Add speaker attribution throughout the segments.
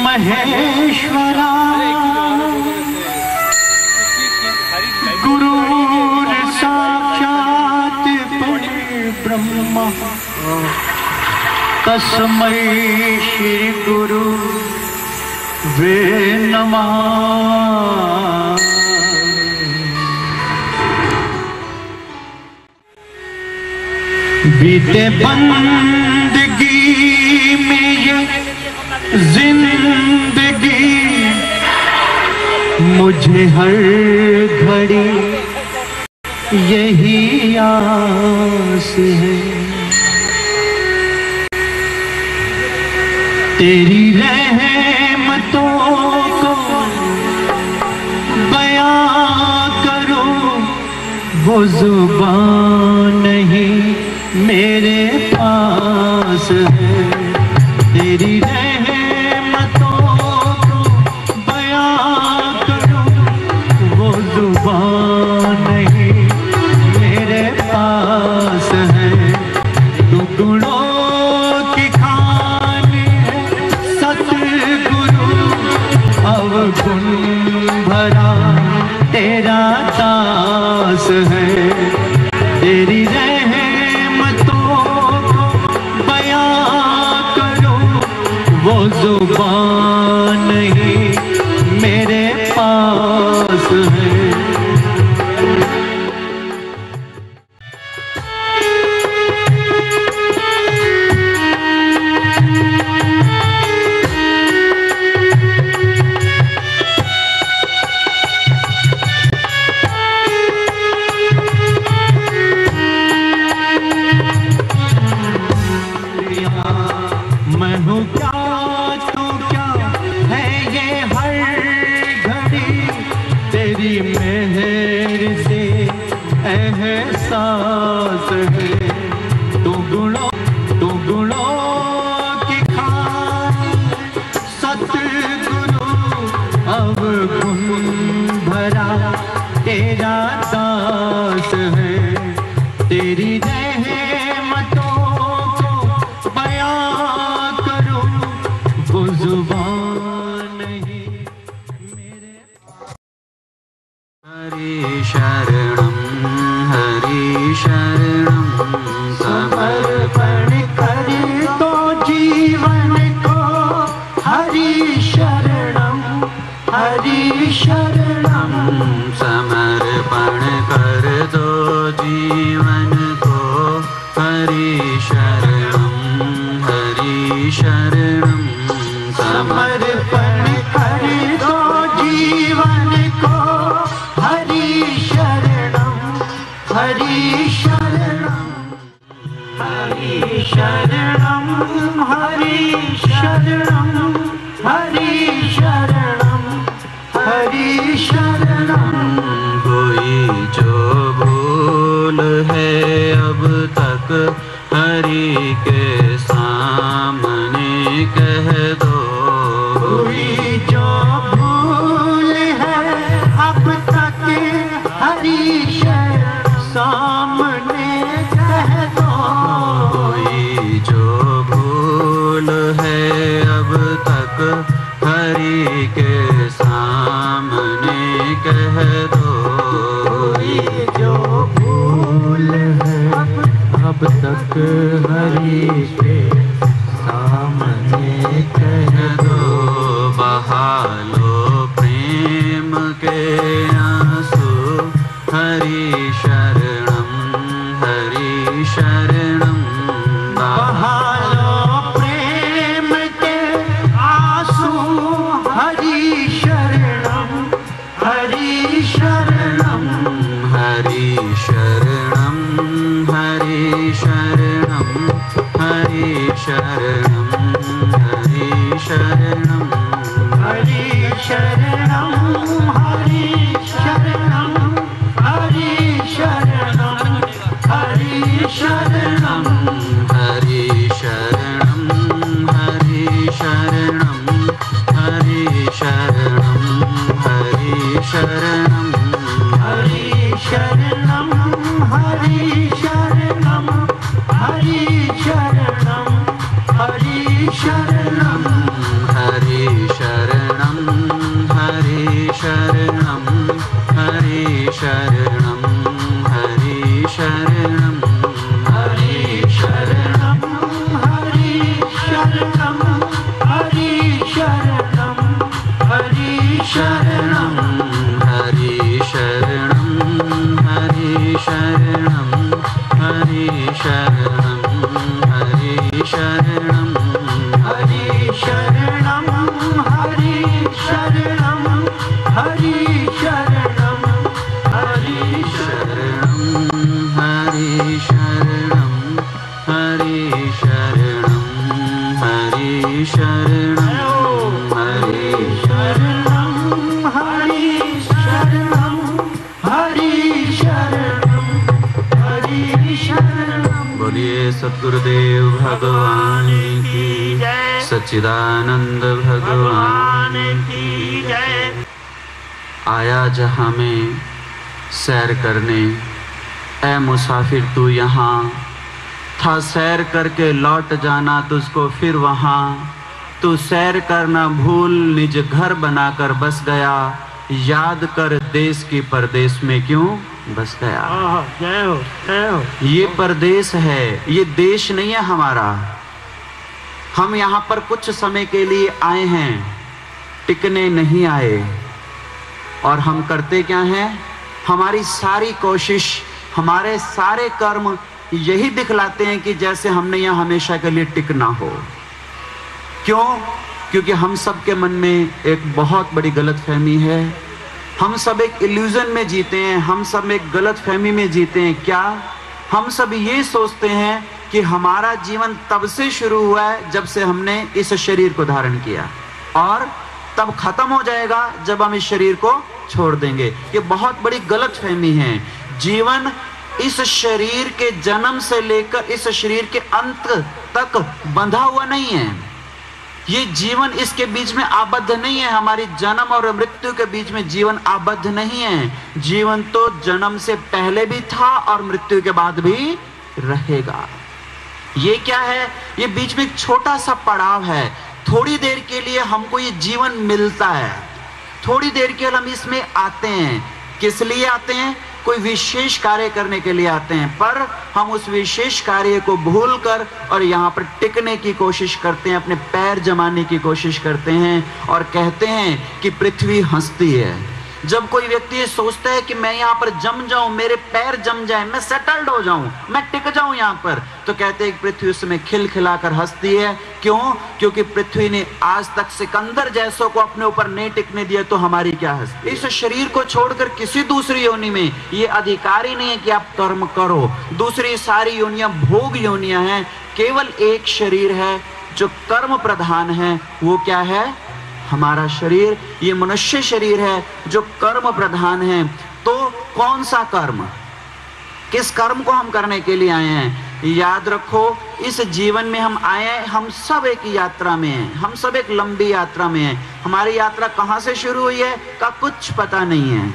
Speaker 1: महेश्वरा गुरुर साक्षात् परब्रह्म तस्मै श्री गुरु वे नमः। बीते बंदगी में ये जिंदगी मुझे हर घड़ी यही आस है, तेरी रहमतों को बयां करो वो जुबान नहीं मेरे पास है। तेरी रहमतों को बयां करो वो जुबान नहीं मेरे पास है। टुकड़ों की खानी है सतगुरु अवगुण भरा तेरा दास है। तेरी वो जुबान नहीं मेरे पास है। मैं हूँ क्या तेरी मेहर से एहसास है। तू गुणों की खान सतगुरु अवगुण भरा तेरा दास है। तेरी रहमतों को बयां करो वो जुबान नहीं मेरे। हरि शरणं समर्पण कर दो जीवन को। हरि शरणं समर्पण कर दो जीवन को। हरि शरणं समर्पण कर दो जीवन को। हरि शरणं हरि शरणं कोई जो भूल है अब तक हरि के सामने कह दो। कोई जो भूल है अब तक हरि के सामने कह दो। कोई जो भूल है अब तक हरि के सामने कह दो। कोई जो भूल है अब तक हरि के सामने कह दो, बहा लो प्रेम के आंसू, हरि शरणम हरि शरणम।
Speaker 2: बहा लो प्रेम के आंसू, हरि शरणम हरि शरणम।
Speaker 1: हरि शरणम हरि शरणम हरि शरणम हरि शरणम।
Speaker 2: हरि शरणम हरि शरणम हरि शरणम हरि शरणम।
Speaker 1: हरि शरणम हरि शरणम हरि शरणम हरि शरणम।
Speaker 2: हरि शरणम हरि शरणम हरि शरणम हरि शरणम।
Speaker 1: हरि शरणम हरि शरणम हरि शरणम हरि शरणम।
Speaker 2: हरि शरणम हरि शरणम हरि शरणम हरि शरणम।
Speaker 1: हरि शरणम हरि शरणम हरि शरणम हरि शरणम।
Speaker 2: हरि शरणम हरि शरणम हरि शरणम हरि
Speaker 1: शरणम हरि शरणम हरि शरणम हरि शरणम हरि
Speaker 2: शरणम हरि शरणम हरि शरणम हरि शरणम।
Speaker 1: बोलिए सद्गुरुदेव भगवान की
Speaker 2: जय,
Speaker 1: सच्चिदानंद भगवान
Speaker 2: की जय।
Speaker 1: आया जहाँ में सैर करने, ऐ मुसाफिर तू यहाँ था, सैर करके लौट जाना तुझको फिर वहाँ। तू सैर करना भूल निज घर बनाकर बस गया, याद कर देश की परदेश में क्यों बस गया।
Speaker 2: जय हो जय हो।
Speaker 1: ये परदेश है, ये देश नहीं है हमारा। हम यहाँ पर कुछ समय के लिए आए हैं, टिकने नहीं आए। और हम करते क्या हैं? हमारी सारी कोशिश, हमारे सारे कर्म यही दिखलाते हैं कि जैसे हमने यहाँ हमेशा के लिए टिकना हो। क्यों? क्योंकि हम सब के मन में एक बहुत बड़ी गलतफहमी है। हम सब एक इल्यूजन में जीते हैं, हम सब एक गलतफहमी में जीते हैं। क्या? हम सब ये सोचते हैं कि हमारा जीवन तब से शुरू हुआ है जब से हमने इस शरीर को धारण किया, और तब खत्म हो जाएगा जब हम इस शरीर को छोड़ देंगे। ये बहुत बड़ी गलतफहमी है। जीवन इस शरीर के जन्म से लेकर इस शरीर के अंत तक बंधा हुआ नहीं है। ये जीवन इसके बीच में आबद्ध नहीं है। हमारी जन्म और मृत्यु के बीच में जीवन आबद्ध नहीं है। जीवन तो जन्म से पहले भी था और मृत्यु के बाद भी रहेगा। ये क्या है? ये बीच में एक छोटा सा पड़ाव है। थोड़ी देर के लिए हमको ये जीवन मिलता है, थोड़ी देर के लिए हम इसमें आते हैं। किस लिए आते हैं? कोई विशेष कार्य करने के लिए आते हैं, पर हम उस विशेष कार्य को भूलकर और यहाँ पर टिकने की कोशिश करते हैं, अपने पैर जमाने की कोशिश करते हैं और कहते हैं कि पृथ्वी हंसती है। जब कोई व्यक्ति ये सोचता है कि मैं यहाँ पर जम जाऊं, मेरे पैर जम जाए, मैं सेटल्ड हो जाऊं, मैं टिक जाऊं यहाँ पर, तो कहते हैं कि पृथ्वी उसमें खिलखिलाकर हंसती है। क्यों? क्योंकि पृथ्वी ने आज तक सिकंदर जैसों को अपने ऊपर नहीं टिकने दिया, तो हमारी क्या हंसती। इस शरीर को छोड़कर किसी दूसरी योनि में ये अधिकार ही नहीं है कि आप कर्म करो। दूसरी सारी योनियां भोग योनियां हैं। केवल एक शरीर है जो कर्म प्रधान है। वो क्या है? हमारा शरीर, ये मनुष्य शरीर है जो कर्म प्रधान है। तो कौन सा कर्म? किस कर्म को हम करने के लिए आए हैं? याद रखो, इस जीवन में हम आए हैं, हम सब एक यात्रा में हैं, हम सब एक लंबी यात्रा में हैं। हमारी यात्रा कहाँ से शुरू हुई है का कुछ पता नहीं है।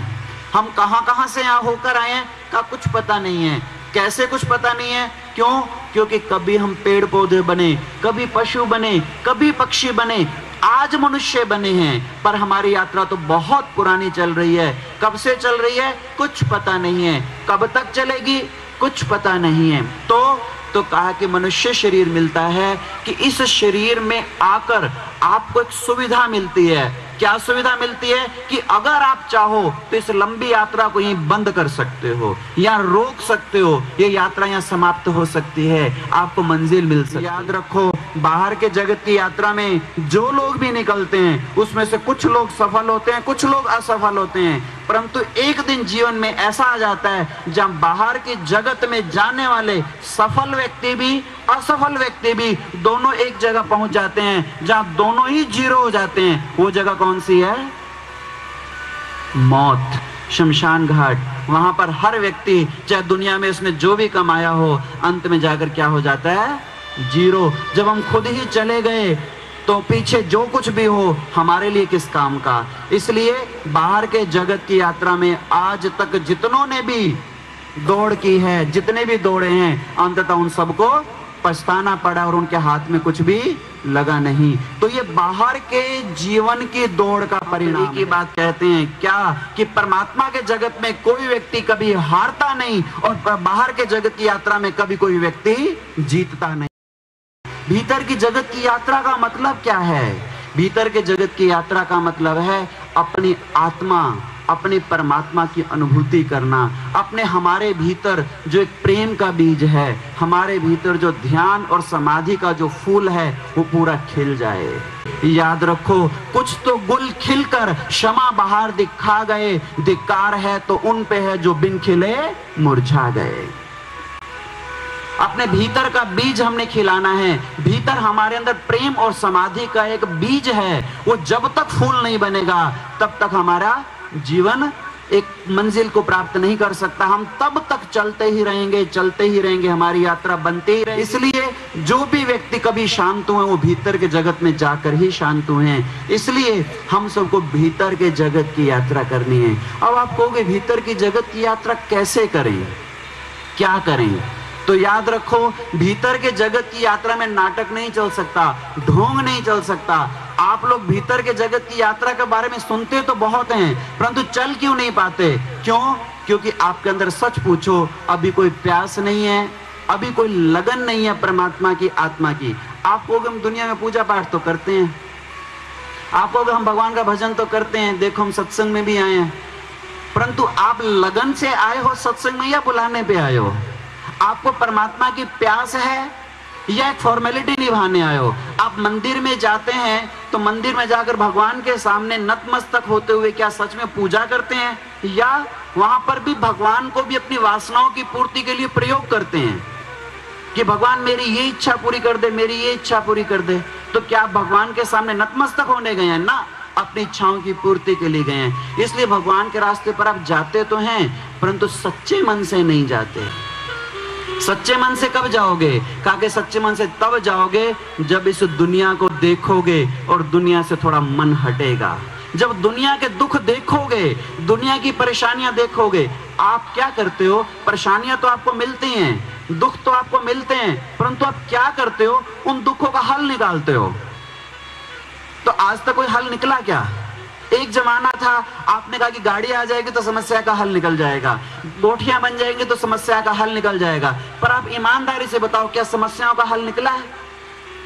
Speaker 1: हम कहाँ से यहाँ होकर आए हैं का कुछ पता नहीं है। कैसे कुछ पता नहीं है? क्यों? क्योंकि कभी हम पेड़ पौधे बने, कभी पशु बने, कभी पक्षी बने, आज मनुष्य बने हैं, पर हमारी यात्रा तो बहुत पुरानी चल रही है। कब से चल रही है? कुछ पता नहीं है। कब तक चलेगी? कुछ पता नहीं है। तो तो कहा कि मनुष्य शरीर मिलता है कि इस शरीर में आकर आपको एक सुविधा मिलती है। क्या सुविधा मिलती है कि अगर आप चाहो तो इस लंबी यात्रा को यहीं बंद कर सकते हो या रोक सकते हो, ये यात्रा यहाँ समाप्त हो सकती है, आपको मंजिल मिल सकती है। याद रखो, बाहर के जगत की यात्रा में जो लोग भी निकलते हैं उसमें से कुछ लोग सफल होते हैं, कुछ लोग असफल होते हैं, परंतु एक दिन जीवन में ऐसा आ जाता है जहां बाहर के जगत में जाने वाले सफल व्यक्ति भी असफल व्यक्ति भी दोनों एक जगह पहुंच जाते हैं, जहां दोनों ही जीरो हो जाते हैं। वो जगह कौन सी है? मौत, शमशान घाट। वहां पर हर व्यक्ति, चाहे दुनिया में उसने जो भी कमाया हो, अंत में जाकर क्या हो जाता है? जीरो। जब हम खुद ही चले गए तो पीछे जो कुछ भी हो हमारे लिए किस काम का। इसलिए बाहर के जगत की यात्रा में आज तक जितनों ने भी दौड़ की है, जितने भी दौड़े हैं, अंततः उन सबको पछताना पड़ा और उनके हाथ में कुछ भी लगा नहीं। तो ये बाहर के जीवन की दौड़ का परिणाम की बात कहते हैं क्या कि परमात्मा के जगत में कोई व्यक्ति कभी हारता नहीं और बाहर के जगत की यात्रा में कभी कोई व्यक्ति जीतता नहीं। भीतर की जगत की यात्रा का मतलब क्या है? भीतर के जगत की यात्रा का मतलब है अपनी आत्मा, अपने परमात्मा की अनुभूति करना, अपने हमारे भीतर जो एक प्रेम का बीज है, हमारे भीतर जो ध्यान और समाधि का जो फूल है वो पूरा खिल जाए। याद रखो, कुछ तो गुल खिलकर क्षमा बाहर दिखा गए, धिक्कार है तो उन पे है जो बिन खिले मुरझा गए। अपने भीतर का बीज हमने खिलाना है। भीतर हमारे अंदर प्रेम और समाधि का एक बीज है, वो जब तक फूल नहीं बनेगा तब तक हमारा जीवन एक मंजिल को प्राप्त नहीं कर सकता। हम तब तक चलते ही रहेंगे, हमारी यात्रा बनती ही रहेगी। इसलिए जो भी व्यक्ति कभी शांत हुए वो भीतर के जगत में जाकर ही शांत हुए हैं। इसलिए हम सबको भीतर के जगत की यात्रा करनी है। अब आप कहोगे भीतर की जगत की यात्रा कैसे करें, क्या करें? तो याद रखो, भीतर के जगत की यात्रा में नाटक नहीं चल सकता, ढोंग नहीं चल सकता। आप लोग भीतर के जगत की यात्रा के बारे में सुनते तो बहुत हैं, परंतु चल क्यों नहीं पाते? क्यों? क्योंकि आपके अंदर सच पूछो, अभी कोई प्यास नहीं है, अभी कोई लगन नहीं है परमात्मा की, आत्मा की। आप कहोगे हम दुनिया में पूजा पाठ तो करते हैं, आप कहोगे हम भगवान का भजन तो करते हैं, देखो हम सत्संग में भी आए हैं, परंतु आप लगन से आए हो सत्संग में या बुलाने पे आए हो? आपको परमात्मा की प्यास है या एक फॉर्मेलिटी निभाने आए हो? आप मंदिर में जाते हैं तो मंदिर में जाकर भगवान के सामने नतमस्तक होते हुए क्या सच में पूजा करते हैं, या वहां पर भी भगवान को भी अपनी वासनाओं की पूर्ति के लिए प्रयोग करते हैं कि भगवान मेरी ये इच्छा पूरी कर दे, मेरी ये इच्छा पूरी कर दे? तो क्या आप भगवान के सामने नतमस्तक होने गए हैं? ना, अपनी इच्छाओं की पूर्ति के लिए गए हैं। इसलिए भगवान के रास्ते पर आप जाते तो हैं, परंतु सच्चे मन से नहीं जाते। सच्चे मन से कब जाओगे? कहा कि सच्चे मन से तब जाओगे जब इस दुनिया को देखोगे और दुनिया से थोड़ा मन हटेगा। जब दुनिया के दुख देखोगे, दुनिया की परेशानियां देखोगे। आप क्या करते हो? परेशानियां तो आपको मिलती हैं, दुख तो आपको मिलते हैं, परंतु आप क्या करते हो? उन दुखों का हल निकालते हो। तो आज तक कोई हल निकला क्या? एक जमाना था, आपने कहा कि गाड़ी आ जाएगी तो समस्या का हल निकल जाएगा, गोठियां बन जाएंगी तो समस्या का हल निकल जाएगा। पर आप ईमानदारी से बताओ, क्या समस्याओं का हल निकला है?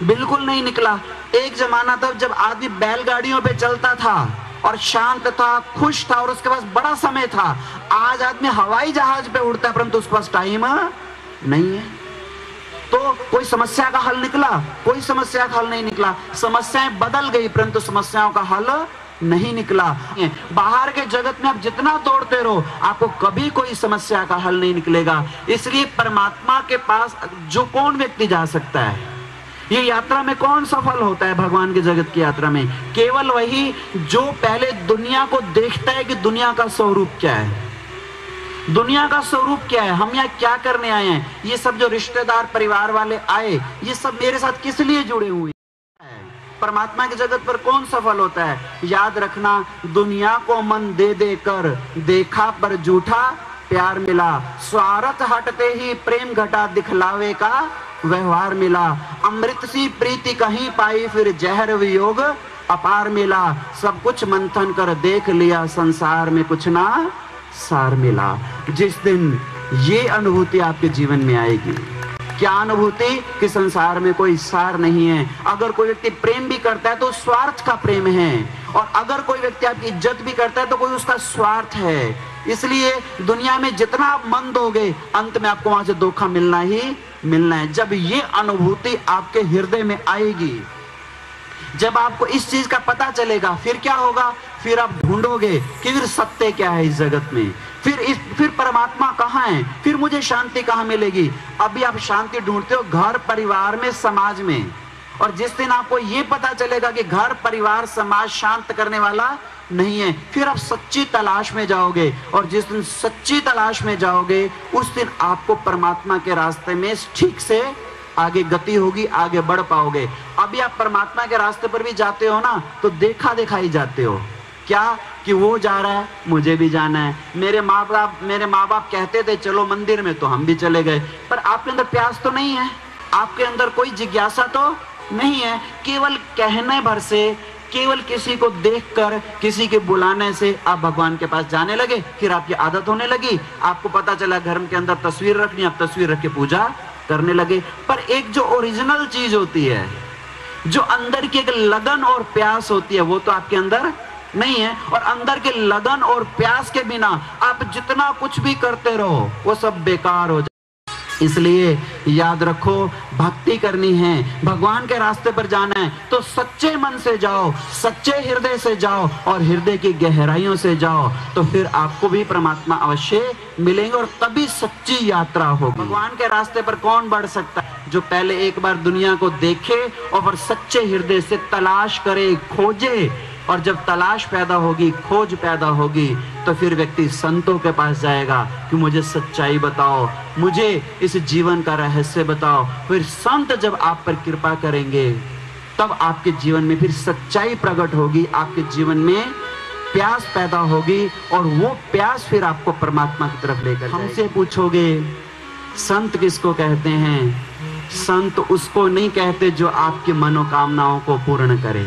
Speaker 1: बिल्कुल नहीं निकला। एक जमाना था जब आदमी बैलगाड़ियों पे चलता था और शांत था, खुश था और उसके पास बड़ा समय था। आज आदमी हवाई जहाज पे उड़ता है परंतु उसके पास टाइम नहीं है। तो कोई समस्या का हल निकला? कोई समस्या का हल नहीं निकला। समस्याएं बदल गई परंतु समस्याओं का हल नहीं निकला। बाहर के जगत में आप जितना दौड़ते रहो, आपको कभी कोई समस्या का हल नहीं निकलेगा। इसलिए परमात्मा के पास जो कौन व्यक्ति जा सकता है? ये यात्रा में कौन सफल होता है? भगवान के जगत की यात्रा में केवल वही जो पहले दुनिया को देखता है कि दुनिया का स्वरूप क्या है, दुनिया का स्वरूप क्या है, हम यहाँ क्या करने आए हैं। ये सब जो रिश्तेदार परिवार वाले आए, ये सब मेरे साथ किस लिए जुड़े हुए हैं? परमात्मा के जगत पर कौन सफल होता है? याद रखना, दुनिया को मन दे दे कर देखा पर झूठा प्यार मिला, स्वार्थ हटते ही प्रेम घटा दिखलावे का व्यवहार मिला, अमृत सी प्रीति कहीं पाई फिर जहर वियोग अपार मिला, सब कुछ मंथन कर देख लिया संसार में कुछ ना सार मिला। जिस दिन ये अनुभूति आपके जीवन में आएगी, क्या अनुभूति कि संसार में कोई सार नहीं है। अगर कोई व्यक्ति प्रेम भी करता है तो स्वार्थ का प्रेम है, और अगर कोई व्यक्ति आपकी इज्जत भी करता है तो कोई उसका स्वार्थ है। इसलिए दुनिया में जितना आप मन दोगे, अंत में आपको वहां से धोखा मिलना ही मिलना है। जब ये अनुभूति आपके हृदय में आएगी, जब आपको इस चीज का पता चलेगा, फिर क्या होगा? फिर आप ढूंढोगे कि फिर सत्य क्या है इस जगत में, फिर परमात्मा कहाँ है, फिर मुझे शांति कहाँ मिलेगी। अभी आप शांति ढूंढते हो घर परिवार में, समाज में, और जिस दिन आपको ये पता चलेगा कि घर परिवार समाज शांत करने वाला नहीं है, फिर आप सच्ची तलाश में जाओगे, और जिस दिन सच्ची तलाश में जाओगे उस दिन आपको परमात्मा के रास्ते में ठीक से आगे गति होगी, आगे बढ़ पाओगे। अभी आप परमात्मा के रास्ते पर भी जाते हो ना, तो देखा दिखाई जाते हो, क्या कि वो जा रहा है, मुझे भी जाना है। मेरे माँ बाप कहते थे चलो मंदिर में, तो हम भी चले गए, पर आपके अंदर प्यास तो नहीं है, आपके अंदर कोई जिज्ञासा तो नहीं है। केवल कहने भर से, केवल किसी को देखकर, किसी के बुलाने से आप भगवान के पास जाने लगे, फिर आपकी आदत होने लगी। आपको पता चला घर के अंदर तस्वीर रखनी, आप तस्वीर रख के पूजा करने लगे। पर एक जो ओरिजिनल चीज होती है, जो अंदर की एक लगन और प्यास होती है, वो तो आपके अंदर नहीं है। और अंदर के लगन और प्यास के बिना आप जितना कुछ भी करते रहो, वो सब बेकार हो जाए। इसलिए याद रखो, भक्ति करनी है, भगवान के रास्ते पर जाना है, तो सच्चे मन से जाओ, सच्चे हृदय से जाओ, और हृदय की गहराइयों से जाओ, तो फिर आपको भी परमात्मा अवश्य मिलेंगे, और तभी सच्ची यात्रा होगी। भगवान के रास्ते पर कौन बढ़ सकता है? जो पहले एक बार दुनिया को देखे और फिर सच्चे हृदय से तलाश करे, खोजे, और जब तलाश पैदा होगी, खोज पैदा होगी, तो फिर व्यक्ति संतों के पास जाएगा कि मुझे सच्चाई बताओ, मुझे इस जीवन का रहस्य बताओ। फिर संत जब आप पर कृपा करेंगे, तब आपके जीवन में फिर सच्चाई प्रकट होगी, आपके जीवन में प्यास पैदा होगी, और वो प्यास फिर आपको परमात्मा की तरफ लेकर जाएगी। हमसे पूछोगे संत किसको कहते हैं? संत उसको नहीं कहते जो आपकी मनोकामनाओं को पूर्ण करे,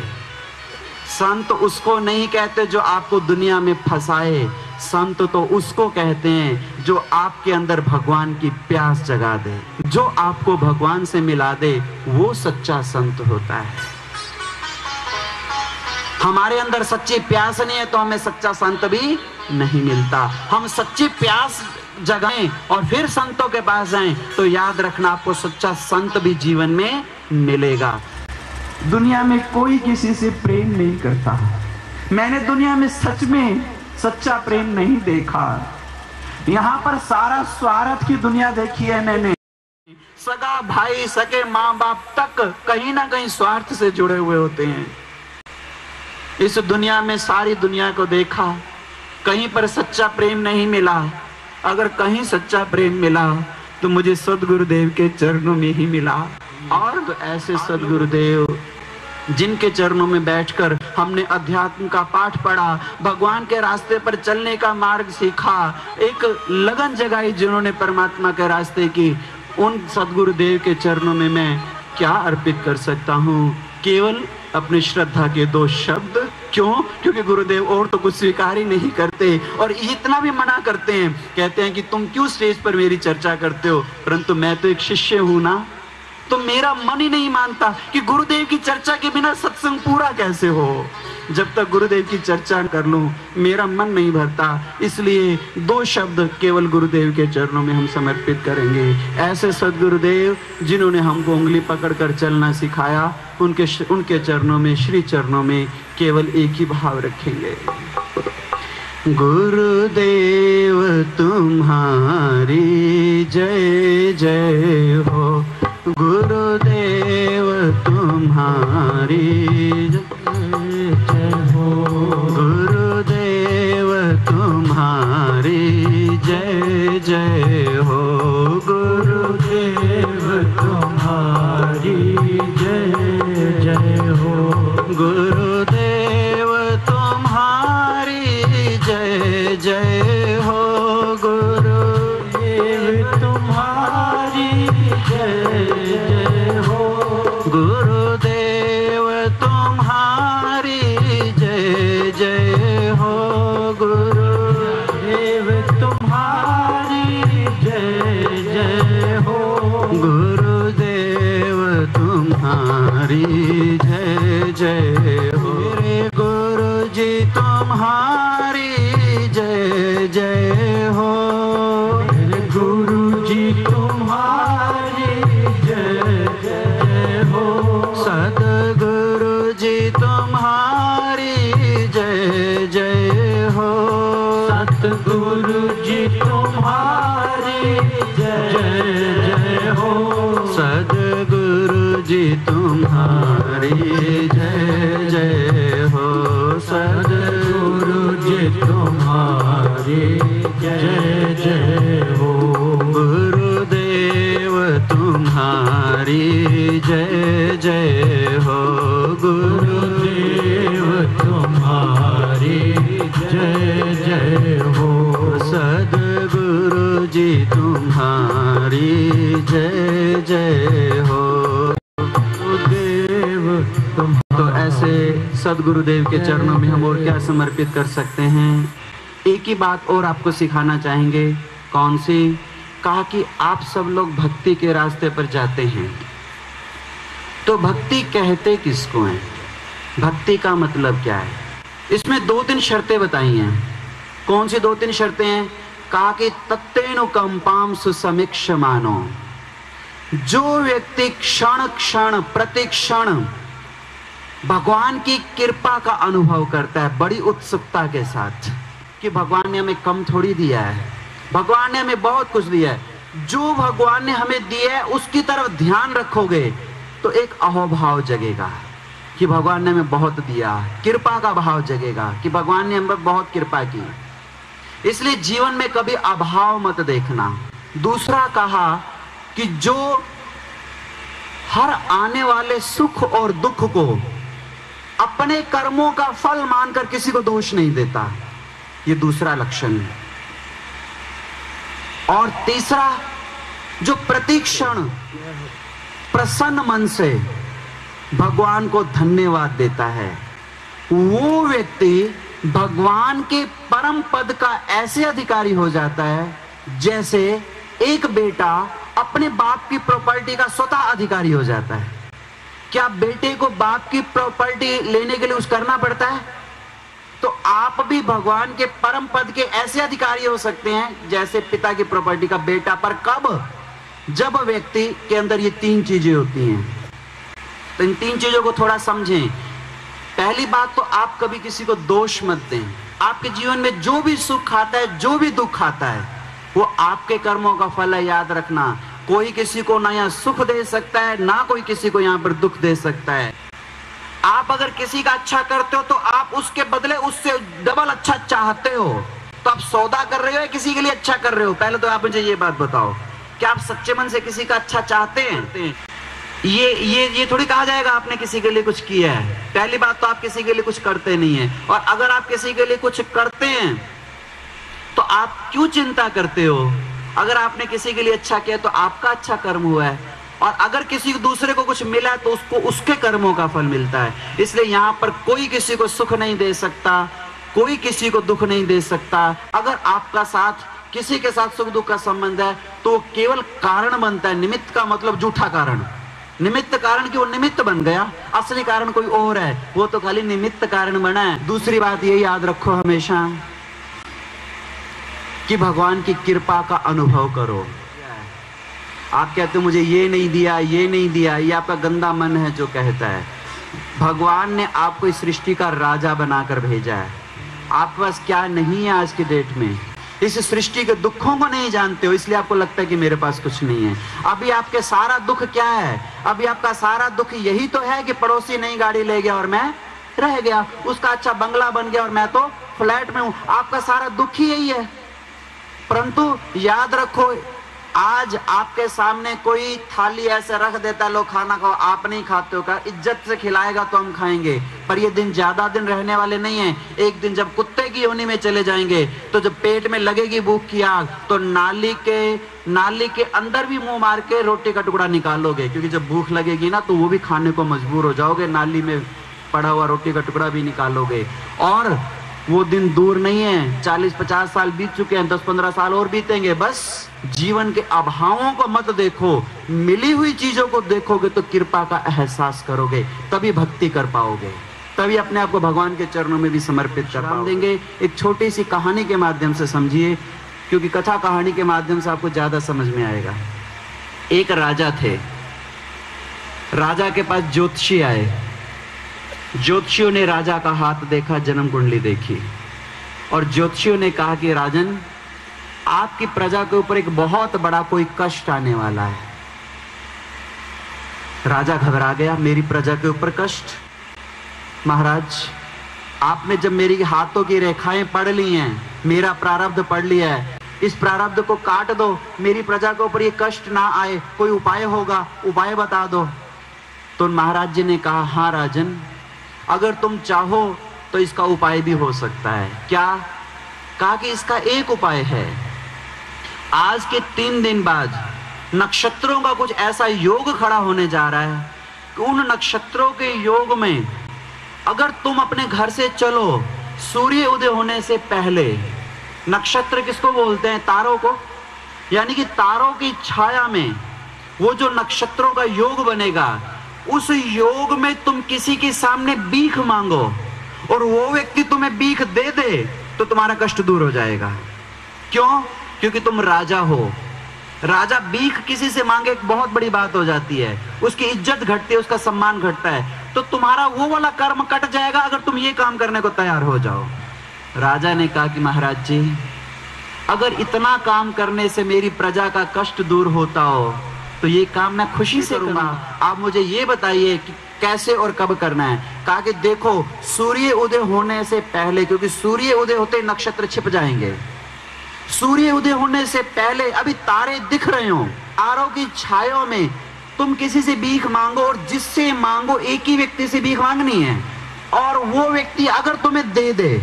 Speaker 1: संत उसको नहीं कहते जो आपको दुनिया में फंसाए, संत तो उसको कहते हैं जो आपके अंदर भगवान की प्यास जगा दे, जो आपको भगवान से मिला दे, वो सच्चा संत होता है। हमारे अंदर सच्ची प्यास नहीं है तो हमें सच्चा संत भी नहीं मिलता। हम सच्ची प्यास जगाएं और फिर संतों के पास जाएं, तो याद रखना आपको सच्चा संत भी जीवन में मिलेगा। दुनिया में कोई किसी से प्रेम नहीं करता। मैंने दुनिया में सच में सच्चा प्रेम नहीं देखा। यहाँ पर सारा स्वार्थ की दुनिया देखी है मैंने। सगा भाई, सगे माँ बाप तक कहीं ना कहीं स्वार्थ से जुड़े हुए होते हैं। इस दुनिया में सारी दुनिया को देखा, कहीं पर सच्चा प्रेम नहीं मिला। अगर कहीं सच्चा प्रेम मिला तो मुझे सद्गुरुदेव के चरणों में ही मिला। और तो ऐसे सद्गुरुदेव जिनके चरणों में बैठकर हमने अध्यात्म का पाठ पढ़ा, भगवान के रास्ते पर चलने का मार्ग सीखा, एक लगन जगाई जिन्होंने परमात्मा के रास्ते की, उन सद्गुरुदेव के चरणों में मैं क्या अर्पित कर सकता हूँ? केवल अपनी श्रद्धा के 2 शब्द। क्यों? क्योंकि गुरुदेव और तो कुछ स्वीकार ही नहीं करते, और इतना भी मना करते हैं, कहते हैं कि तुम क्यों स्टेज पर मेरी चर्चा करते हो, परंतु मैं तो एक शिष्य हूं ना। तो मेरा मन ही नहीं मानता कि गुरुदेव की चर्चा के बिना सत्संग पूरा कैसे हो। जब तक गुरुदेव की चर्चा कर लूं मेरा मन नहीं भरता। इसलिए 2 शब्द केवल गुरुदेव के चरणों में हम समर्पित करेंगे। ऐसे सद्गुरुदेव जिन्होंने हमको उंगली पकड़कर चलना सिखाया, उनके चरणों में, श्री चरणों में केवल एक ही भाव रखेंगे। गुरुदेव तुम्हारी जय जय हो, गुरुदेव तुम्हारी जय जय हो, गुरुदेव तुम्हारी जय जय हो, गुरुदेव तुम्हारी जय जय हो, गुरुदेव तुम्हारी जय जय हो, गुरुदेव तुम्हारी जय जय हो, गुरुदेव तुम्हारी जय तुम्हारी जय जय हो। मेरे गुरु जी तुम्हारी जय जय हो।
Speaker 2: मेरे गुरु जी तुम्हारी जय जय हो।
Speaker 1: सद्गुरु जी तुम्हारी जय जय हो।
Speaker 2: सतगुरु जी तुम्हारी जय जय हो।
Speaker 1: सद्गुरु जी तुम्हारी जय जय हो।
Speaker 2: सद्गुरु जी तुम्हारी जय जय हो।
Speaker 1: गुरुदेव तुम्हारी जय जय हो।
Speaker 2: गुरुदेव तुम्हारी जय जय हो।
Speaker 1: सद्गुरु जी तुम्हारी जय जय हो।
Speaker 2: गुरुदेव
Speaker 1: तो ऐसे सद्गुरुदेव के चरणों में हम और क्या समर्पित कर सकते हैं। एक ही बात और आपको सिखाना चाहेंगे। कौन सी? कहा कि आप सब लोग भक्ति के रास्ते पर जाते हैं, तो भक्ति कहते किसको हैं? भक्ति का मतलब क्या है? इसमें 2-3 शर्तें बताई हैं। कौन सी 2-3 शर्तें हैं? कहा कि तत्तेनुकंपाम सुसमीक्षमानो, जो व्यक्ति क्षण क्षण प्रतिक्षण भगवान की कृपा का अनुभव करता है बड़ी उत्सुकता के साथ कि भगवान ने हमें कम थोड़ी दिया है, भगवान ने हमें बहुत कुछ दिया है। जो भगवान ने हमें दिया है उसकी तरफ ध्यान रखोगे तो एक अहोभाव जगेगा कि भगवान ने हमें बहुत दिया। कृपा का भाव जगेगा कि भगवान ने हम पर बहुत कृपा की। इसलिए जीवन में कभी अभाव मत देखना। दूसरा कहा कि जो हर आने वाले सुख और दुख को अपने कर्मों का फल मानकर किसी को दोष नहीं देता, ये दूसरा लक्षण है। और तीसरा, जो प्रतिक्षण प्रसन्न मन से भगवान को धन्यवाद देता है, वो व्यक्ति भगवान के परम पद का ऐसे अधिकारी हो जाता है जैसे एक बेटा अपने बाप की प्रॉपर्टी का स्वतः अधिकारी हो जाता है। क्या बेटे को बाप की प्रॉपर्टी लेने के लिए कुछ करना पड़ता है? तो आप भी भगवान के परम पद के ऐसे अधिकारी हो सकते हैं जैसे पिता की प्रॉपर्टी का बेटा। पर कब? जब व्यक्ति के अंदर ये 3 चीजें होती हैं। तो इन 3 चीजों को थोड़ा समझें। पहली बात तो आप कभी किसी को दोष मत दें। आपके जीवन में जो भी सुख आता है, जो भी दुख आता है, वो आपके कर्मों का फल है, याद रखना। कोई किसी को ना यहाँ सुख दे सकता है, ना कोई किसी को यहाँ पर दुख दे सकता है। आप अगर किसी का अच्छा करते हो तो आप उसके बदले उससे डबल अच्छा चाहते हो। तो आप सौदा कर रहे हो या किसी के लिए अच्छा कर रहे हो? पहले तो आप मुझे ये बात बताओ, क्या आप सच्चे मन से किसी का अच्छा चाहते हैं? ये थोड़ी कहा जाएगा आपने किसी के लिए कुछ किया है। पहली बात तो आप किसी के लिए कुछ करते नहीं है। और अगर आप किसी के लिए कुछ करते हैं तो आप क्यों चिंता करते हो? अगर आपने किसी के लिए अच्छा किया तो आपका अच्छा कर्म हुआ है, और अगर किसी दूसरे को कुछ मिला है तो उसको उसके कर्मों का फल मिलता है। इसलिए यहाँ पर कोई किसी को सुख नहीं दे सकता, कोई किसी को दुख नहीं दे सकता। अगर आपका साथ किसी के साथ सुख दुख का संबंध है तो केवल कारण बनता है। निमित्त का मतलब झूठा कारण। निमित्त कारण कि वो निमित्त बन गया, असली कारण कोई और है, वो तो खाली निमित्त कारण बना है। दूसरी बात ये याद रखो हमेशा कि भगवान की कृपा का अनुभव करो। आप कहते हो मुझे ये नहीं दिया, ये नहीं दिया, ये आपका गंदा मन है जो कहता है। भगवान ने आपको इस सृष्टि का राजा बनाकर भेजा है। आपके पास क्या नहीं है आज की डेट में? इस सृष्टि के दुखों को नहीं जानते हो, इसलिए आपको लगता है कि मेरे पास कुछ नहीं है। अभी आपके सारा दुख क्या है? अभी आपका सारा दुख यही तो है कि पड़ोसी नई गाड़ी ले गया और मैं रह गया, उसका अच्छा बंगला बन गया और मैं तो फ्लैट में हूं। आपका सारा दुख ही यही है। परंतु याद रखो, आज आपके सामने कोई थाली ऐसे रख देता, लो खाना खाओ, आप नहीं खाते हो, का इज्जत से खिलाएगा तो हम खाएंगे। पर ये दिन ज्यादा दिन रहने वाले नहीं है। एक दिन जब कुत्ते की योनि में चले जाएंगे तो जब पेट में लगेगी भूख की आग तो नाली के अंदर भी मुंह मार के रोटी का टुकड़ा निकालोगे, क्योंकि जब भूख लगेगी ना तो वो भी खाने को मजबूर हो जाओगे। नाली में पड़ा हुआ रोटी का टुकड़ा भी निकालोगे। और वो दिन दूर नहीं है, 40-50 साल बीत चुके हैं, 10-15 साल और बीतेंगे। बस जीवन के अभावों को मत देखो, मिली हुई चीजों को देखोगे तो कृपा का एहसास करोगे, तभी भक्ति कर पाओगे, तभी अपने आप को भगवान के चरणों में भी समर्पित कर पाओगे। एक छोटी सी कहानी के माध्यम से समझिए, क्योंकि कथा कहानी के माध्यम से आपको ज्यादा समझ में आएगा। एक राजा थे, राजा के पास ज्योतिषी आए। ज्योतिषियों ने राजा का हाथ देखा, जन्म कुंडली देखी, और ज्योतिषियों ने कहा कि राजन, आपकी प्रजा के ऊपर एक बहुत बड़ा कोई कष्ट आने वाला है। राजा घबरा गया, मेरी प्रजा के ऊपर कष्ट? महाराज, आपने जब मेरी हाथों की रेखाएं पढ़ ली हैं, मेरा प्रारब्ध पढ़ लिया है, इस प्रारब्ध को काट दो, मेरी प्रजा के ऊपर ये कष्ट ना आए, कोई उपाय होगा, उपाय बता दो। तो महाराज जी ने कहा, हाँ राजन, अगर तुम चाहो तो इसका उपाय भी हो सकता है। क्या? कहा कि इसका एक उपाय है, आज के 3 दिन बाद नक्षत्रों का कुछ ऐसा योग खड़ा होने जा रहा है कि उन नक्षत्रों के योग में अगर तुम अपने घर से चलो, सूर्य उदय होने से पहले, नक्षत्र किसको बोलते हैं? तारों को। यानी कि तारों की छाया में वो जो नक्षत्रों का योग बनेगा, उस योग में तुम किसी के सामने भीख मांगो और वो व्यक्ति तुम्हें भीख दे दे तो तुम्हारा कष्ट दूर हो जाएगा। क्यों? क्योंकि तुम राजा हो। राजा भीख किसी से मांगे एक बहुत बड़ी बात हो जाती है, उसकी इज्जत घटती है, उसका सम्मान घटता है। तो तुम्हारा वो वाला कर्म कट जाएगा अगर तुम ये काम करने को तैयार हो जाओ। राजा ने कहा कि महाराज जी, अगर इतना काम करने से मेरी प्रजा का कष्ट दूर होता हो तो ये काम मैं खुशी से करूंगा। आप मुझे ये बताइए कि कैसे और कब करना है। कहा कि देखो, सूर्य उदय होने से पहले, क्योंकि सूर्य उदय होते नक्षत्र छिप जाएंगे, सूर्य उदय होने से पहले अभी तारे दिख रहे हो, तारों की छाया में तुम किसी से भीख मांगो, और जिससे मांगो एक ही व्यक्ति से भीख मांगनी है, और वो व्यक्ति अगर तुम्हें दे दे,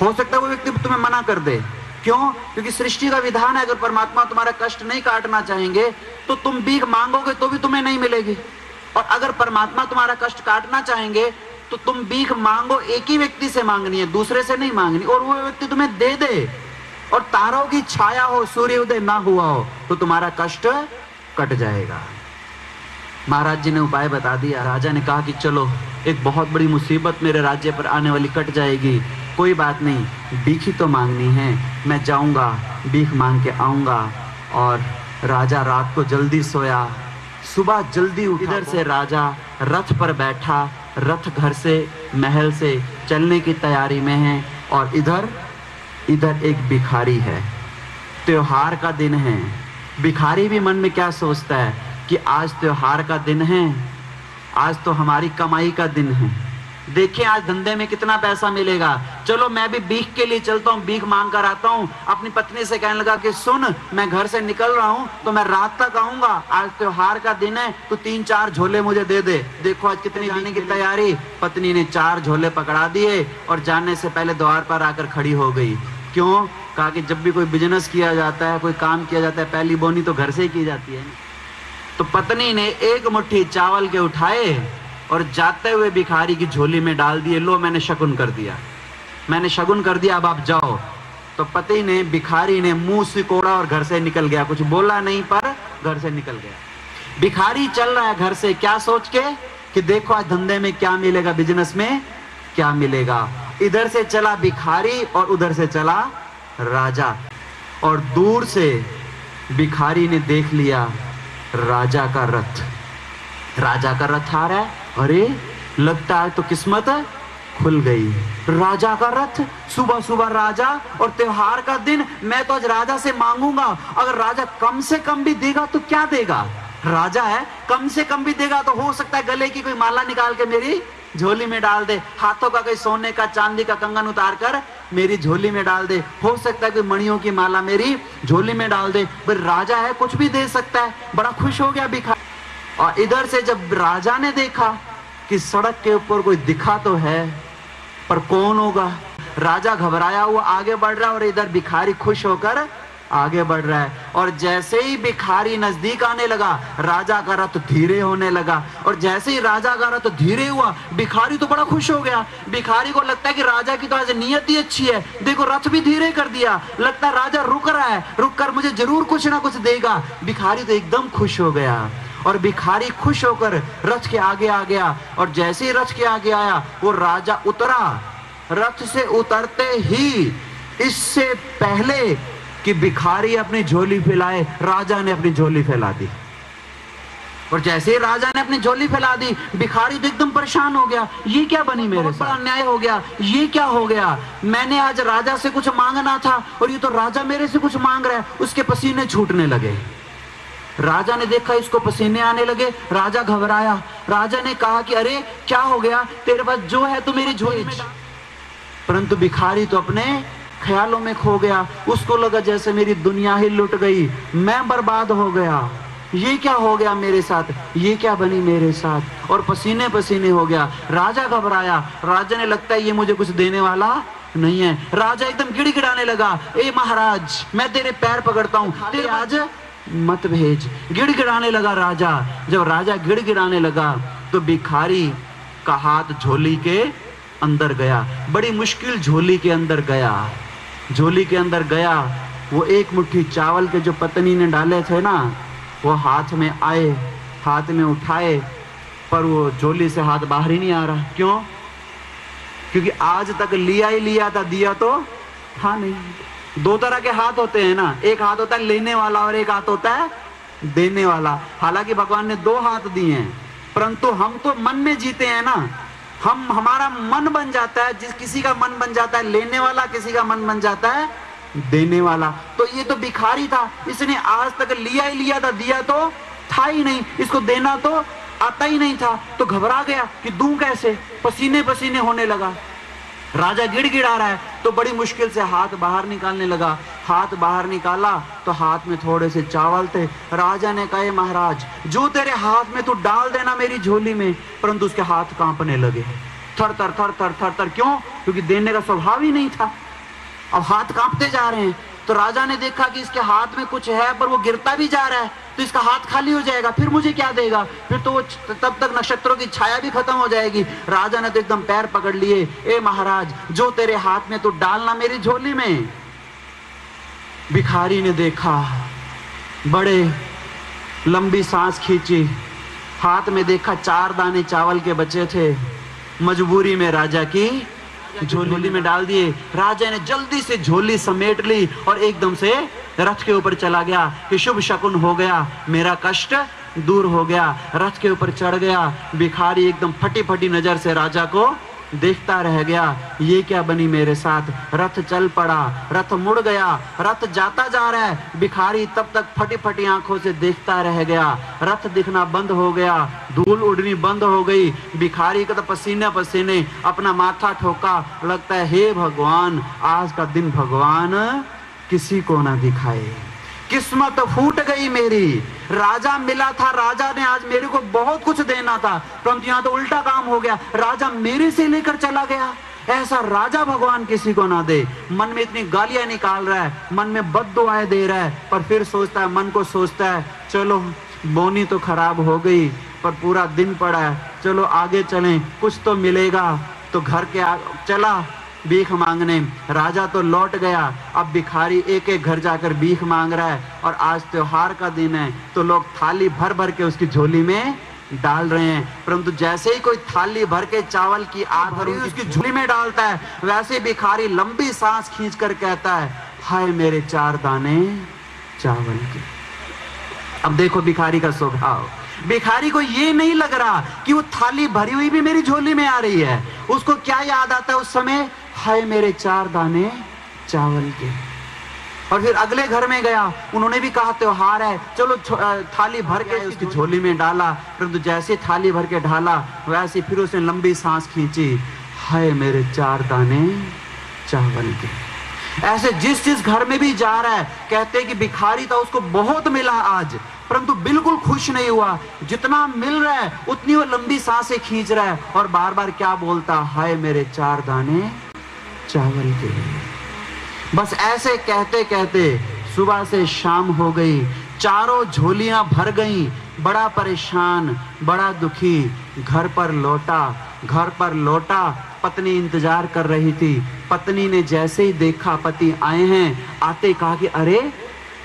Speaker 1: हो सकता है वो व्यक्ति तुम्हें मना कर दे। क्यों? क्योंकि सृष्टि का विधान है, अगर परमात्मा तुम्हारा कष्ट नहीं काटना चाहेंगे तो तुम भीख मांगोगे तो भी तुम्हें नहीं मिलेगी, और अगर परमात्मा तुम्हारा कष्ट काटना चाहेंगे तो तुम भीख मांगो, एक ही व्यक्ति से मांगनी है, दूसरे से नहीं मांगनी, और वो व्यक्ति तुम्हें दे दे, और तारों की छाया हो, सूर्य उदय ना हुआ हो, तो तुम्हारा कष्ट कट जाएगा। महाराज जी ने उपाय बता दिया। राजा ने कहा कि चलो, एक बहुत बड़ी मुसीबत मेरे राज्य पर आने वाली कट जाएगी, कोई बात नहीं, भीख ही तो मांगनी है, मैं जाऊंगा, भीख मांग के आऊंगा। और राजा रात को जल्दी सोया, सुबह जल्दी उठा। इधर से राजा रथ पर बैठा, रथ घर से, महल से चलने की तैयारी में है, और इधर एक भिखारी है। त्योहार का दिन है। भिखारी भी मन में क्या सोचता है कि आज त्योहार का दिन है, आज तो हमारी कमाई का दिन है, देखिए आज धंधे में कितना पैसा मिलेगा, चलो मैं भी भीख के लिए चलता हूँ, भीख मांग कर आता हूँ। अपनी पत्नी से कहने लगा कि सुन, मैं घर से निकल रहा हूँ तो मैं रात तक आऊंगा, आज त्योहार का दिन है, तो 3-4 झोले मुझे दे दे। देखो आज कितनी जाने की तैयारी। पत्नी ने 4 झोले पकड़ा दिए और जाने से पहले द्वार पर आकर खड़ी हो गई। क्यों? कहा कि जब भी कोई बिजनेस किया जाता है, कोई काम किया जाता है, पहली बोनी तो घर से ही की जाती है। तो पत्नी ने एक मुट्ठी चावल के उठाए और जाते हुए भिखारी की झोली में डाल दिए। लो, मैंने शगुन कर दिया, मैंने शगुन कर दिया, अब आप जाओ। तो पति ने, भिखारी ने मुंह सिकोड़ा और घर से निकल गया, कुछ बोला नहीं पर घर से निकल गया। भिखारी चल रहा है घर से, क्या सोच के कि देखो आज धंधे में क्या मिलेगा, बिजनेस में क्या मिलेगा। इधर से चला भिखारी और उधर से चला राजा, और दूर से भिखारी ने देख लिया राजा का रथ। राजा का रथ आ रहा है, अरे लगता है तो किस्मत खुल गई। राजा का रथ, सुबह सुबह राजा, और त्योहार का दिन, मैं तो आज राजा से मांगूंगा, अगर राजा कम से कम भी देगा तो क्या देगा, राजा है, कम से कम भी देगा तो हो सकता है गले की कोई माला निकाल के मेरी झोली में डाल दे, हाथों का कोई सोने का चांदी का कंगन उतार कर मेरी झोली में डाल दे, हो सकता है कोई मणियों की माला मेरी झोली में डाल दे। पर राजा है, कुछ भी दे सकता है। बड़ा खुश हो गया भिखारी। और इधर से जब राजा ने देखा कि सड़क के ऊपर कोई दिखा तो है, पर कौन होगा, राजा घबराया हुआ आगे बढ़ रहा, और इधर भिखारी खुश होकर आगे बढ़ रहा है। और जैसे ही भिखारी नजदीक आने लगा, राजा का रथ धीरे होने लगा। और जैसे ही राजा का रथ धीरे हुआ, भिखारी तो बड़ा खुश हो गया। भिखारी को लगता है कि राजा की तो आज नियत ही अच्छी है, देखो रथ भी धीरे कर दिया, लगता है राजा रुक रहा है, रुक कर मुझे जरूर कुछ ना कुछ देगा। भिखारी तो एकदम खुश हो गया। और भिखारी खुश होकर रथ के आगे आ गया। और जैसे ही रथ के आगे आया, वो राजा उतरा। रथ से उतरते ही, इससे पहले कि भिखारी अपनी झोली फैलाए, राजा ने अपनी झोली फैला दी। और जैसे ही राजा ने अपनी झोली फैला दी, भिखारी तो एकदम परेशान हो गया। ये क्या बनी मेरे साथ, बड़ा अन्याय हो गया, ये क्या हो गया। मैंने आज राजा से कुछ मांगना था और ये तो राजा मेरे से कुछ मांग रहा है। उसके पसीने छूटने लगे। राजा ने देखा इसको पसीने आने लगे, राजा घबराया। राजा ने कहा कि अरे क्या हो गया, तेरे पास जो है तो मेरी झोली में। परंतु भिखारी तो अपने ख्यालों में खो गया। उसको लगा जैसे मेरी दुनिया ही लुट गई, मैं बर्बाद हो गया, ये क्या हो गया मेरे साथ, ये क्या बनी मेरे साथ। और पसीने पसीने हो गया। राजा घबराया। राजा ने लगता है ये मुझे कुछ देने वाला नहीं है। राजा एकदम गिड़गिड़ाने लगा, ए महाराज मैं तेरे पैर पकड़ता हूं, तेरे आज मत भेज। गिड़गिड़ाने लगा राजा। जब राजा गिड़गिड़ाने लगा तो भिखारी का हाथ झोली के अंदर गया। बड़ी मुश्किल झोली के अंदर गया। झोली के अंदर गया, वो एक मुट्ठी चावल के जो पत्नी ने डाले थे ना, वो हाथ में आए, हाथ में उठाए, पर वो झोली से हाथ बाहर ही नहीं आ रहा। क्यों? क्योंकि आज तक लिया ही लिया था, दिया तो था नहीं। दो तरह के हाथ होते हैं ना, एक हाथ होता है लेने वाला और एक हाथ होता है देने वाला। हालांकि भगवान ने दो हाथ दिए हैं, परंतु हम तो मन में जीते हैं ना। हमारा मन बन जाता है, जिस किसी का मन बन जाता है लेने वाला, किसी का मन बन जाता है देने वाला। तो ये तो भिखारी था, इसने आज तक लिया ही लिया था, दिया तो था ही नहीं, इसको देना तो आता ही नहीं था। तो घबरा गया कि दूं कैसे, पसीने पसीने होने लगा। राजा गिड़गिड़ा रहा है तो बड़ी मुश्किल से हाथ बाहर निकालने लगा। हाथ बाहर निकाला तो हाथ में थोड़े से चावल थे। राजा ने कहा, महाराज जो तेरे हाथ में तू डाल देना मेरी झोली में। परंतु उसके हाथ कांपने लगे, थर थर थर थर थर थर। क्यों? क्योंकि देने का स्वभाव ही नहीं था। अब हाथ कांपते जा रहे हैं। तो राजा ने देखा कि इसके हाथ में कुछ है, पर वो गिरता भी जा रहा है, तो इसका हाथ खाली हो जाएगा, फिर मुझे क्या देगा, फिर तो वो तब तक नक्षत्रों की छाया भी खत्म हो जाएगी। राजा ने तो एकदम पैर पकड़ लिए, ए महाराज जो तेरे हाथ में तो डालना मेरी झोली में। भिखारी ने देखा, बड़े लंबी सांस खींची, हाथ में देखा 4 दाने चावल के बचे थे। मजबूरी में राजा की झोली में डाल दिए। राजा ने जल्दी से झोली समेट ली और एकदम से रथ के ऊपर चला गया कि शुभ शकुन हो गया, मेरा कष्ट दूर हो गया। रथ के ऊपर चढ़ गया। भिखारी एकदम फटी फटी नजर से राजा को देखता रह गया, ये क्या बनी मेरे साथ। रथ चल पड़ा, रथ मुड़ गया, रथ जाता जा रहा है। भिखारी तब तक फटी फटी आंखों से देखता रह गया। रथ दिखना बंद हो गया, धूल उड़नी बंद हो गई। भिखारी का तो पसीने पसीने अपना माथा ठोका, लगता है हे भगवान आज का दिन भगवान किसी को ना दिखाए। किस्मत फूट गई मेरी। राजा मिला था, राजा ने आज मेरे को बहुत कुछ देना था, परंतु यहाँ तो उल्टा काम हो गया, राजा मेरे से लेकर चला गया। ऐसा राजा भगवान किसी को ना दे। मन में इतनी गालियां निकाल रहा है, मन में बद्दुआएं दे रहा है, पर फिर सोचता है, मन को सोचता है चलो बोनी तो खराब हो गई, पर पूरा दिन पड़ा है, चलो आगे चलें, कुछ तो मिलेगा। तो घर के चला भीख मांगने। राजा तो लौट गया, अब भिखारी एक एक घर जाकर भीख मांग रहा है। और आज त्योहार का दिन है तो लोग थाली भर भर के उसकी झोली में डाल रहे हैं, परंतु जैसे ही कोई थाली भर के चावल की आग भरी उसकी झोली में डालता है, वैसे भिखारी लंबी सांस खींचकर कहता है, हाय मेरे 4 दाने चावल के। अब देखो भिखारी का स्वभाव। भिखारी को ये नहीं लग रहा कि वो थाली भरी हुई भी मेरी झोली में आ रही है। उसको क्या याद आता है उस समय, हाय मेरे 4 दाने चावल के। और फिर अगले घर में गया, उन्होंने भी कहा त्योहार है, चलो थाली भर के उसकी झोली में डाला, परंतु जैसे थाली भर के ढाला वैसे फिर उसने लंबी सांस खींची, हाय मेरे 4 दाने चावल के। ऐसे जिस जिस घर में भी जा रहा है, कहते कि भिखारी था उसको बहुत मिला आज, परंतु बिल्कुल खुश नहीं हुआ। जितना मिल रहा है उतनी वो लंबी सांसें खींच रहा है और बार बार क्या बोलता, हाय मेरे 4 दाने चावल के। बस ऐसे कहते कहते सुबह से शाम हो गई, चारों झोलियां भर गईं, बड़ा परेशान, बड़ा दुखी घर पर लौटा। पत्नी इंतजार कर रही थी। पत्नी ने जैसे ही देखा पति आए हैं, आते कहा कि अरे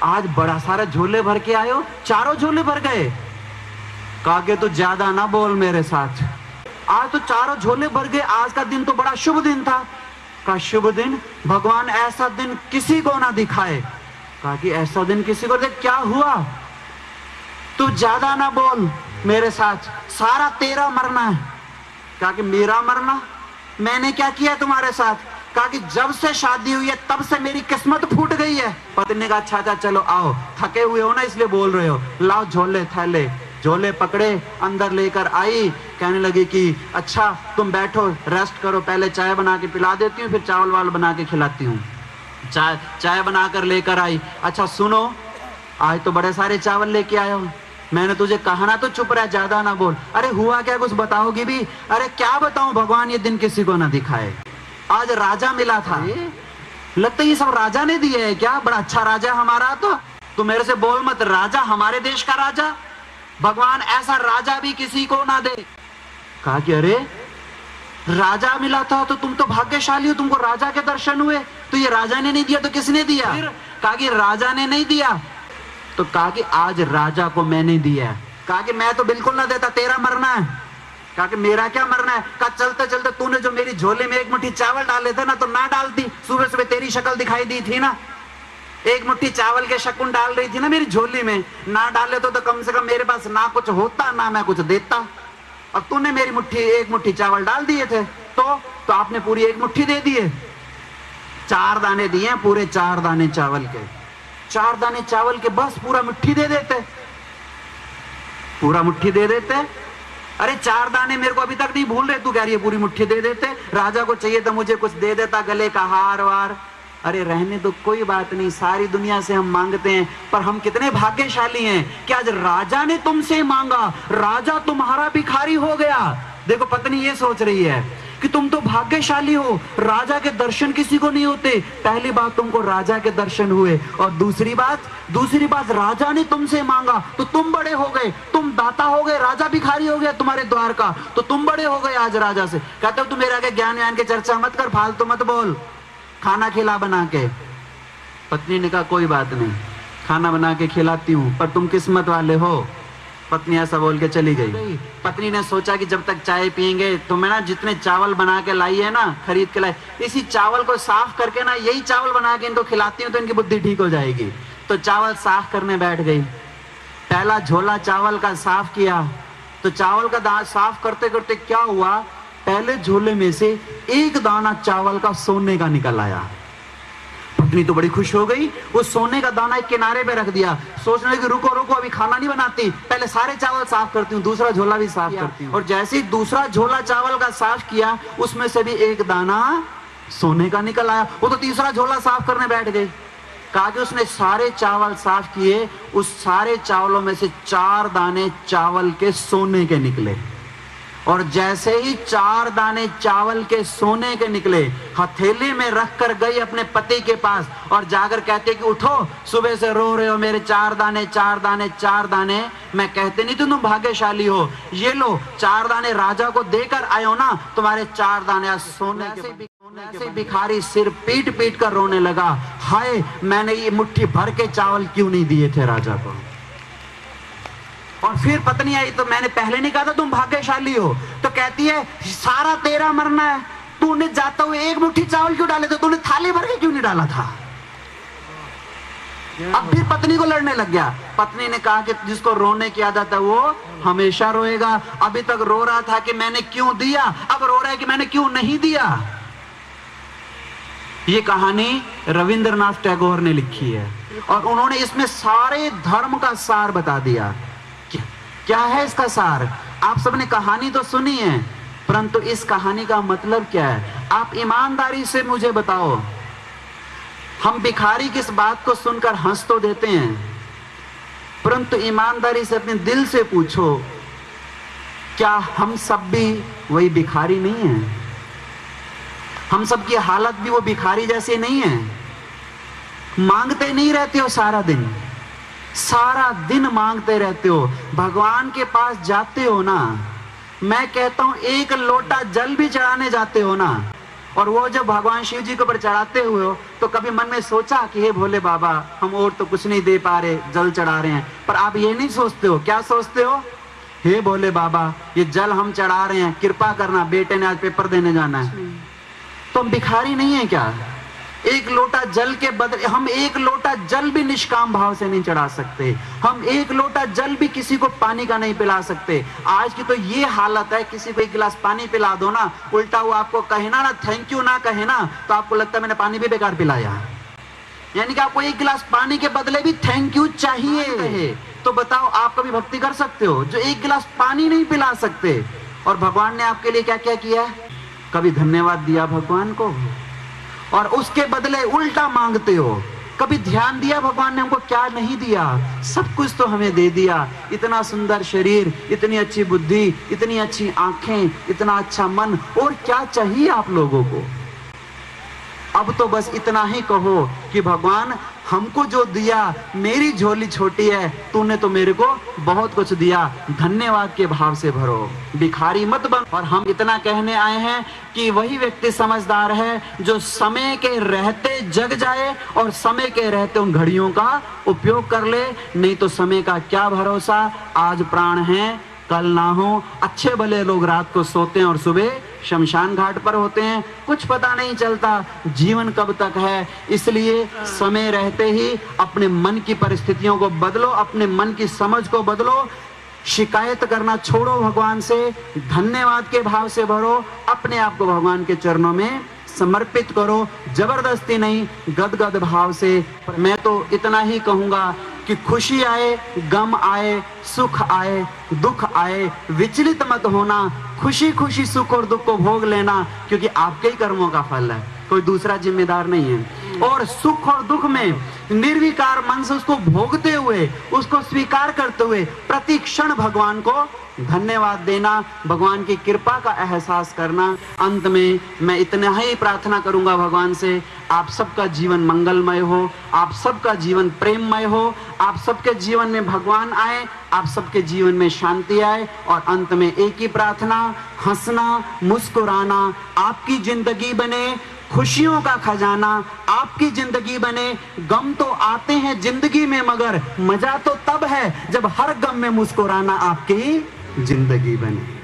Speaker 1: आज बड़ा सारा झोले भर के आए हो, चारों झोले भर गए। कहा कि तो ज्यादा ना बोल मेरे साथ, आज तो चारों झोले भर गए, आज का दिन तो बड़ा शुभ दिन था। कहा शुभ दिन? भगवान ऐसा दिन किसी को ना दिखाए। कहा कि ऐसा दिन किसी को देख, क्या हुआ? तू ज्यादा ना बोल मेरे साथ, सारा तेरा मरना है। कहा कि मेरा मरना? मैंने क्या किया तुम्हारे साथ? कहा कि जब से शादी हुई है तब से मेरी किस्मत फूट गई है। पत्नी ने कहा अच्छा चलो आओ, थके हुए हो ना इसलिए बोल रहे हो, लाओ झोले थैले। झोले पकड़े, अंदर लेकर आई, कहने लगी कि अच्छा तुम बैठो रेस्ट करो, पहले चाय बना के पिला देती हूँ, फिर चावल वाल बना के खिलाती हूँ। चाय बनाकर लेकर आई। अच्छा सुनो, आज तो बड़े सारे चावल लेके आए हो, मैंने तुझे कहा ना तो चुप रह, ज्यादा ना बोल। अरे हुआ क्या, कुछ बताओगी भी? अरे क्या बताऊं, भगवान ये दिन किसी को ना दिखाए। आज राजा मिला था, लगता है ये सब राजा ने दिए है क्या? बड़ा अच्छा राजा हमारा। तो मेरे से बोल मत, राजा हमारे देश का राजा, भगवान ऐसा राजा भी किसी को ना दे। कहा कि अरे राजा मिला था तो तुम तो भाग्यशाली हो, तुमको राजा के दर्शन हुए। तो ये राजा ने नहीं दिया तो किसने दिया? कहा कि राजा ने नहीं दिया। तो कहा कि आज राजा को मैंने दिया। कहा कि मैं तो बिल्कुल ना देता, तेरा मरना है। कहा कि मेरा क्या मरना है? कहा चलते चलते तूने जो मेरी झोले में एक मुट्ठी चावल डाले थे ना, तो ना डालती, सुबह सुबह तेरी शक्ल दिखाई दी थी ना, एक मुट्ठी चावल के शकुन डाल रही थी ना मेरी झोली में, ना डाले तो कम से कम मेरे पास ना कुछ होता ना मैं कुछ देता। और तूने मेरी एक मुट्ठी चावल डाल दिए थे, तो आपने पूरी एक मुट्ठी दे दिए। 4 दाने दिए, पूरे 4 दाने चावल के, 4 दाने चावल के, बस पूरा मुट्ठी दे देते, पूरा मुट्ठी दे देते। अरे 4 दाने मेरे को अभी तक नहीं भूल रहे, तू कह रही है पूरी मुट्ठी दे देते। राजा को चाहिए तो मुझे कुछ दे देता, गले का हार वार। अरे रहने दो, कोई बात नहीं, सारी दुनिया से हम मांगते हैं, पर हम कितने भाग्यशाली हैं कि आज राजा ने तुमसे मांगा, राजा तुम्हारा भिखारी हो गया। देखो पत्नी ये सोच रही है कि तुम तो भाग्यशाली हो, राजा के दर्शन किसी को नहीं होते। पहली बात, तुमको राजा के दर्शन हुए, और दूसरी बात राजा ने तुमसे मांगा तो तुम बड़े हो गए, तुम दाता हो गए, राजा भिखारी हो गया तुम्हारे द्वार का, तो तुम बड़े हो गए आज राजा से। कहते हो तू मेरे आगे ज्ञान व्यान की चर्चा मत कर, फालतू मत बोल, खाना खिला बना के। पत्नी ने कहा कोई बात नहीं, खाना बना के खिलाती हूँ, पर तुम किस्मत वाले हो। पत्नी ऐसा बोल के चली गई। पत्नी ने सोचा कि जब तक चाय पियेंगे, तो मैं ना जितने चावल बना के लाई है ना, खरीद के लाई, इसी चावल को साफ करके ना यही चावल बना के इनको खिलाती हूँ तो इनकी बुद्धि ठीक हो जाएगी। तो चावल साफ करने बैठ गई। पहला झोला चावल का साफ किया, तो चावल का साफ करते करते क्या हुआ, पहले झोले में से एक दाना चावल का सोने का निकल आया। पत्नी तो बड़ी खुश हो गई, उस सोने का दाना एक किनारे पे रख दिया, सोचने लगी रुको रुको अभी खाना नहीं बनाती, पहले सारे चावल साफ करती हूँ, दूसरा झोला भी साफ करती हूँ। और जैसे ही दूसरा झोला चावल का साफ किया, उसमें से भी एक दाना सोने का निकल आया। वो तो तीसरा झोला साफ करने बैठ गई। कहा कि उसने सारे चावल साफ किए, उस सारे चावलों में से 4 दाने चावल के सोने के निकले। और जैसे ही 4 दाने चावल के सोने के निकले, हथेली में रख कर गई अपने पति के पास और जाकर कहते कि उठो, सुबह से रो रहे हो, मेरे 4 दाने 4 दाने 4 दाने। मैं कहते नहीं तुम भाग्यशाली हो, ये लो 4 दाने राजा को देकर आए हो ना, तुम्हारे 4 दाने सोने के। भिखारी सिर पीट पीट कर रोने लगा, हाय मैंने ये मुट्ठी भर के चावल क्यों नहीं दिए थे राजा को। और फिर पत्नी आई, तो मैंने पहले नहीं कहा था तुम भाग्यशाली हो, तो कहती है सारा तेरा मरना है, तूने जाता हुए एक मुट्ठी चावल क्यों डाले थे, तूने थाली भर के क्यों नहीं डाला था। अब फिर पत्नी को लड़ने लग गया। पत्नी ने कहा कि जिसको रोने की आदत है वो हमेशा रोएगा, अभी तक रो रहा था कि मैंने क्यों दिया, अब रो रहा है कि मैंने क्यों नहीं दिया। ये कहानी रविंद्रनाथ टैगोर ने लिखी है, और उन्होंने इसमें सारे धर्म का सार बता दिया। क्या है इसका सार? आप सबने कहानी तो सुनी है, परंतु इस कहानी का मतलब क्या है, आप ईमानदारी से मुझे बताओ। हम भिखारी किस बात को सुनकर हंस तो देते हैं, परंतु ईमानदारी से अपने दिल से पूछो, क्या हम सब भी वही भिखारी नहीं हैं? हम सब की हालत भी वो भिखारी जैसी नहीं है? मांगते नहीं रहते हो सारा दिन मांगते रहते हो। भगवान के पास जाते हो ना, मैं कहता हूं एक लोटा जल भी चढ़ाने जाते हो ना, और वो जब भगवान शिव जी के ऊपर चढ़ाते हुए हो तो कभी मन में सोचा कि हे भोले बाबा, हम और तो कुछ नहीं दे पा रहे, जल चढ़ा रहे हैं, पर आप ये नहीं सोचते हो, क्या सोचते हो? हे भोले बाबा, ये जल हम चढ़ा रहे हैं, कृपा करना, बेटे ने आज पेपर देने जाना है। तो हम भिखारी नहीं है क्या? एक लोटा जल के बदले हम एक लोटा जल भी निष्काम भाव से नहीं चढ़ा सकते, हम एक लोटा जल भी किसी को पानी का नहीं पिला सकते। आज की तो ये हालत है, किसी को एक गिलास पानी पिला दो ना, उल्टा वो आपको कहे ना थैंक यू ना कहे ना, तो आपको लगता है मैंने पानी भी बेकार पिलाया। यानी कि आपको एक गिलास पानी के बदले भी थैंक यू चाहिए। तो बताओ आप कभी भक्ति कर सकते हो जो एक गिलास पानी नहीं पिला सकते? और भगवान ने आपके लिए क्या क्या किया? कभी धन्यवाद दिया भगवान को, और उसके बदले उल्टा मांगते हो। कभी ध्यान दिया भगवान ने हमको क्या नहीं दिया? सब कुछ तो हमें दे दिया। इतना सुंदर शरीर, इतनी अच्छी बुद्धि, इतनी अच्छी आंखें, इतना अच्छा मन, और क्या चाहिए आप लोगों को? अब तो बस इतना ही कहो कि भगवान हमको जो दिया, मेरी झोली छोटी है, तूने तो मेरे को बहुत कुछ दिया, धन्यवाद के भाव से भरो, भिखारी मत बन। और हम इतना कहने आए हैं कि वही व्यक्ति समझदार है जो समय के रहते जग जाए और समय के रहते उन घड़ियों का उपयोग कर ले। नहीं तो समय का क्या भरोसा, आज प्राण है कल ना हो। अच्छे भले लोग रात को सोते हैं और सुबह शमशान घाट पर होते हैं, कुछ पता नहीं चलता जीवन कब तक है। इसलिए समय रहते ही अपने मन की परिस्थितियों को बदलो, अपने मन की समझ को बदलो, शिकायत करना छोड़ो भगवान से, धन्यवाद के भाव से भरो, अपने आप को भगवान के चरणों में समर्पित करो, जबरदस्ती नहीं, गदगद भाव से। मैं तो इतना ही कहूंगा कि खुशी आए, गम आए, सुख आए, दुख आए, विचलित मत होना, खुशी खुशी सुख और दुख को भोग लेना, क्योंकि आपके ही कर्मों का फल है, कोई दूसरा जिम्मेदार नहीं है। और सुख और दुख में निर्विकार मन से उसको भोगते हुए, उसको स्वीकार करते हुए प्रति क्षण भगवान को धन्यवाद देना, भगवान की कृपा का एहसास करना। अंत में मैं इतना ही प्रार्थना करूंगा भगवान से, आप सबका जीवन मंगलमय हो, आप सबका जीवन प्रेममय हो, आप सबके जीवन में भगवान आए, आप सबके जीवन में शांति आए। और अंत में एक ही प्रार्थना, हंसना, मुस्कुराना आपकी जिंदगी बने, खुशियों का खजाना आपकी जिंदगी बने। गम तो आते हैं जिंदगी में, मगर मजा तो तब है जब हर गम में मुस्कुराना आपकी जिंदगी बने।